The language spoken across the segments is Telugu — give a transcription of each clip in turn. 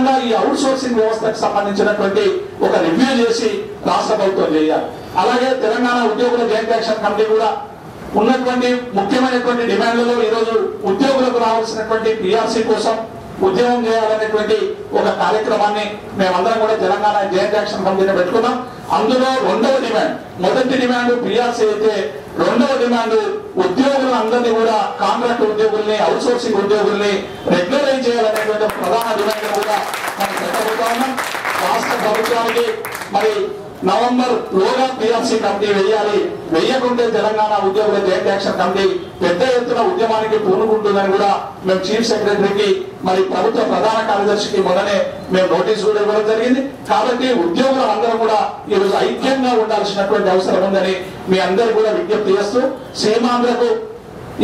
నిజంగా ఈ అవుట్ సోర్సింగ్ వ్యవస్థకు సంబంధించినటువంటి ఒక రివ్యూ చేసి రాష్ట్ర ప్రభుత్వం చేయాలి. అలాగే తెలంగాణ ఉద్యోగుల జాయింట్ యాక్షన్ కమిటీ కూడా ఉన్నటువంటి ముఖ్యమైనటువంటి డిమాండ్లలో ఈరోజు ఉద్యోగులకు రావాల్సినటువంటి పిఆర్సీ కోసం ఉద్యమం చేయాలనేటువంటి ఒక కార్యక్రమాన్ని మేమందరం కూడా తెలంగాణ జాయింట్ యాక్షన్ కమిటీని పెట్టుకున్నాం. అందులో రెండవ డిమాండ్, మొదటి డిమాండ్ పిఆర్సీ అయితే రెండవ డిమాండ్ ఉద్యోగులందరినీ కూడా కాంట్రాక్ట్ ఉద్యోగుల్ని అవుట్ సోర్సింగ్ ఉద్యోగుల్ని రెగ్యులరైజ్ చేయాలనేటువంటి ప్రధాన డిమాండ్ కూడా మనం పెట్టబోతా ఉన్నాం. రాష్ట్ర ప్రభుత్వానికి మరి నవంబర్ లోగా పిఆర్సీ కమిటీ వేయాలి, వేయకుంటే తెలంగాణ ఉద్యోగుల జాయింట్ యాక్షన్ కమిటీ పెద్ద ఎత్తున ఉద్యమానికి పూనుకుంటుందని కూడా మేము చీఫ్ సెక్రటరీకి మరి ప్రభుత్వ ప్రధాన కార్యదర్శికి మొదనే మేము నోటీసు కూడా ఇవ్వడం జరిగింది. కాబట్టి ఉద్యోగులందరూ కూడా ఈరోజు ఐక్యంగా ఉండాల్సినటువంటి అవసరం ఉందని మీ అందరూ కూడా విజ్ఞప్తి చేస్తూ, సీమాంధ్రకు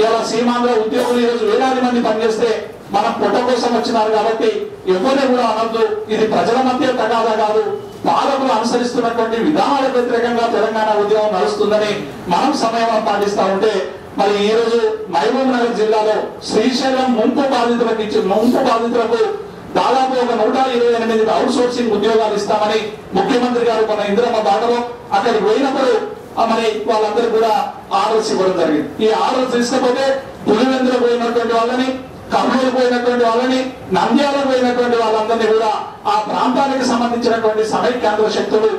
ఇలా సీమాంధ్ర ఉద్యోగులు ఈరోజు వేలాది మంది పనిచేస్తే మనం పొట్ట కోసం వచ్చినారు కాబట్టి ఎవరిని కూడా అనొద్దు. ఇది ప్రజల మధ్య తగాదా కాదు, పాలకులు అనుసరిస్తున్నటువంటి విధానాలకు వ్యతిరేకంగా తెలంగాణ ఉద్యమం నడుస్తుందని మనం సమయం పాటిస్తా ఉంటే మరి ఈ రోజు మహబూబ్ నగర్ జిల్లాలో శ్రీశైలం ముంపు బాధితులకు దాదాపు ఒక 128 అవుట్ సోర్సింగ్ ఉద్యోగాలు ఇస్తామని ముఖ్యమంత్రి గారు మన ఇందిరమ్మ బాటలో అక్కడికి పోయినప్పుడు మరి వాళ్ళందరూ కూడా ఆర్డర్స్ ఇవ్వడం జరిగింది. ఈ ఆర్డర్స్ తీసుకపోతే పులివెందులకు పోయినటువంటి వాళ్ళని, కర్నూలు పోయినటువంటి వాళ్ళని, నంద్యాలకు పోయినటువంటి వాళ్ళందరినీ కూడా ఆ ప్రాంతానికి సంబంధించినటువంటి సమైక్యాంధ్ర శక్తులు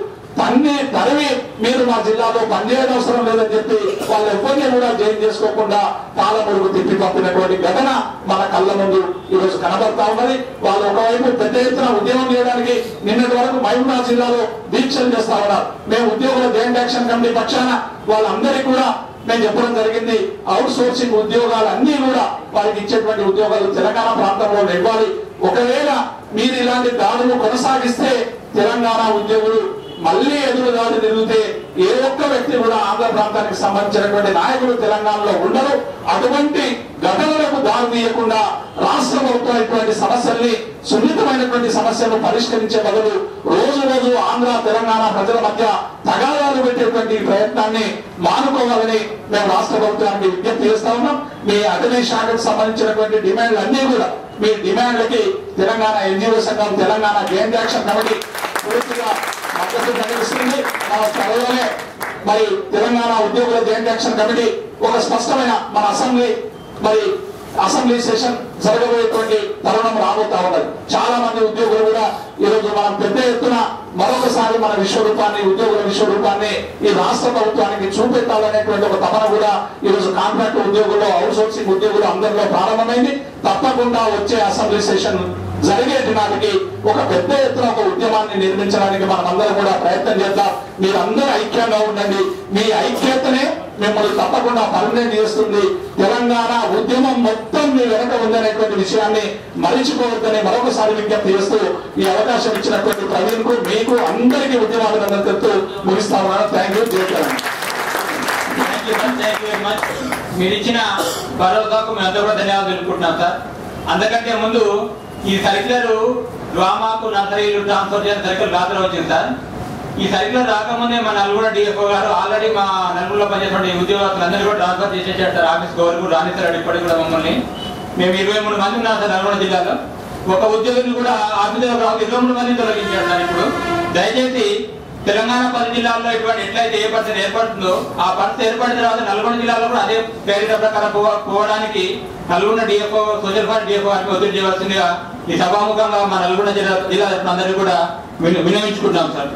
తరివి మీరు మా జిల్లాలో పనిచేయడం అవసరం లేదని చెప్పి వాళ్ళు ఎవరిని కూడా జైలు చేసుకోకుండా పాలమూరుకు తిప్పి పంపినటువంటి ఘటన మన కళ్ళ ముందు ఈరోజు కనబడతా ఉన్నది. వాళ్ళు ఒకవైపు పెద్ద ఎత్తున ఉద్యమం చేయడానికి నిన్నటి వరకు మహబూబాబాద్ జిల్లాలో దీక్షలు చేస్తా ఉన్నారు. మేము ఉద్యోగుల జాయింట్ యాక్షన్ కమిటీ పక్షాన వాళ్ళందరికీ కూడా మేము చెప్పడం జరిగింది, అవుట్ సోర్సింగ్ ఉద్యోగాలు అన్ని కూడా వారికి ఇచ్చేటువంటి ఉద్యోగాలు తెలంగాణ ప్రాంతంలో ఇవ్వాలి. ఒకవేళ మీరు ఇలాంటి దాడులు కొనసాగిస్తే తెలంగాణ ఉద్యోగులు మళ్ళీ ఎదురుదాడి తిరిగితే ఏ ఒక్క వ్యక్తి కూడా ఆంధ్ర ప్రాంతానికి సంబంధించినటువంటి నాయకులు తెలంగాణలో ఉండరు. అటువంటి ఘటనలకు దారి తీయకుండా రాష్ట్ర ప్రభుత్వం ఇటువంటి సమస్యల్ని, సున్నితమైనటువంటి సమస్యలను పరిష్కరించే బదులు రోజు రోజు ఆంధ్ర తెలంగాణ ప్రజల మధ్య తగాదాలు పెట్టేటువంటి ప్రయత్నాన్ని మానుకోవాలని మేము రాష్ట్ర ప్రభుత్వానికి విజ్ఞప్తి చేస్తా ఉన్నాం. మీ అటవీ శాఖకు సంబంధించినటువంటి డిమాండ్లు అన్ని కూడా మీ డిమాండ్లకి తెలంగాణ ఎన్జిఓ సంఘం, తెలంగాణ జాయింట్ యాక్షన్ కమిటీ పూర్తిగా మద్దతు ప్రకటిస్తుంది. మన త్వరలోనే మరి తెలంగాణ ఉద్యోగుల జాయింట్ యాక్షన్ కమిటీ ఒక స్పష్టమైన మన అసెంబ్లీ సెషన్ జరగబోయేటువంటి తరుణం రాబోతా ఉన్నది. చాలా మంది ఉద్యోగులు కూడా ఈరోజు మనం పెద్ద ఎత్తున మరొకసారి మన విశ్వరూపాన్ని, ఉద్యోగుల విశ్వరూపాన్ని ఈ రాష్ట్ర ప్రభుత్వానికి చూపెట్టాలనేటువంటి ఒక తపన కూడా ఈరోజు కాంట్రాక్ట్ ఉద్యోగులు, అవుట్ సోర్సింగ్ ఉద్యోగులు అందరిలో ప్రారంభమైంది. తప్పకుండా వచ్చే అసెంబ్లీ సెషన్ జరిగే దినానికి ఒక పెద్ద ఎత్తున ఒక ఉద్యమాన్ని నిర్మించడానికి మనం అందరం కూడా ప్రయత్నం చేద్దాం. మీరందరూ ఐక్యంగా ఉండండి. మీ ఐక్యతనే మిమ్మల్ని తప్పకుండా పర్మనెంట్ చేస్తుంది. తెలంగాణ ఉద్యమం మొత్తం మీ వెనక ఉందనేటువంటి విషయాన్ని మరిచిపోవద్దని మరొకసారి విజ్ఞప్తి చేస్తూ ఈ అవకాశం ఇచ్చినటువంటి ప్రవీణ్ కు, మీకు అందరికీ ఉద్యమాభినందనలు తెలుపుతూ ముగిస్తా ఉన్నాను. Thank you. మీరు ఇచ్చిన భరోసాకు మేమంతా కూడా ధన్యవాదాలు తెలుపుకుంటున్నాం సార్. అంతకంటే ముందు ఈ సర్క్యులర్ డ్రామాకు నర్సరీలు ట్రాన్స్ఫర్ చేసిన సర్క్యులర్ రాత్రి వచ్చింది సార్. ఈ సర్క్యులర్ రాకముందే మా నల్గొండ డిఎఫ్ఓ గారు ఆల్రెడీ మా నల్గొండలో పనిచేసిన ఉద్యోగస్తులందరూ కూడా ట్రాన్స్ఫర్ చేసేసారు సార్. ఆఫీస్ గవర్నమెంట్ రాణిస్తాడు ఇప్పటికి కూడా మమ్మల్ని. మేము 23 మంది ఉన్నాం సార్ నల్గొండ జిల్లాలో. ఒక ఉద్యోగులు కూడా ఆఫీసులో 23 మంది తొలగించారు సార్. ఇప్పుడు దయచేసి తెలంగాణ 10 జిల్లాల్లో ఇటువంటి ఎట్లయితే ఏ పరిస్థితి ఏర్పడుతుందో ఆ పరిస్థితి ఏర్పడిన తర్వాత నల్గొండ జిల్లాలో కూడా అదే పేరిట ప్రకారం పోవడానికి Nalgonda DFO, social fund DFO గారికి ఒత్తిడి చేయవలసిందిగా ఈ సభాముఖంగా మా నల్గొండ జిల్లా అందరికీ కూడా విన్నవించుకుంటాం సార్.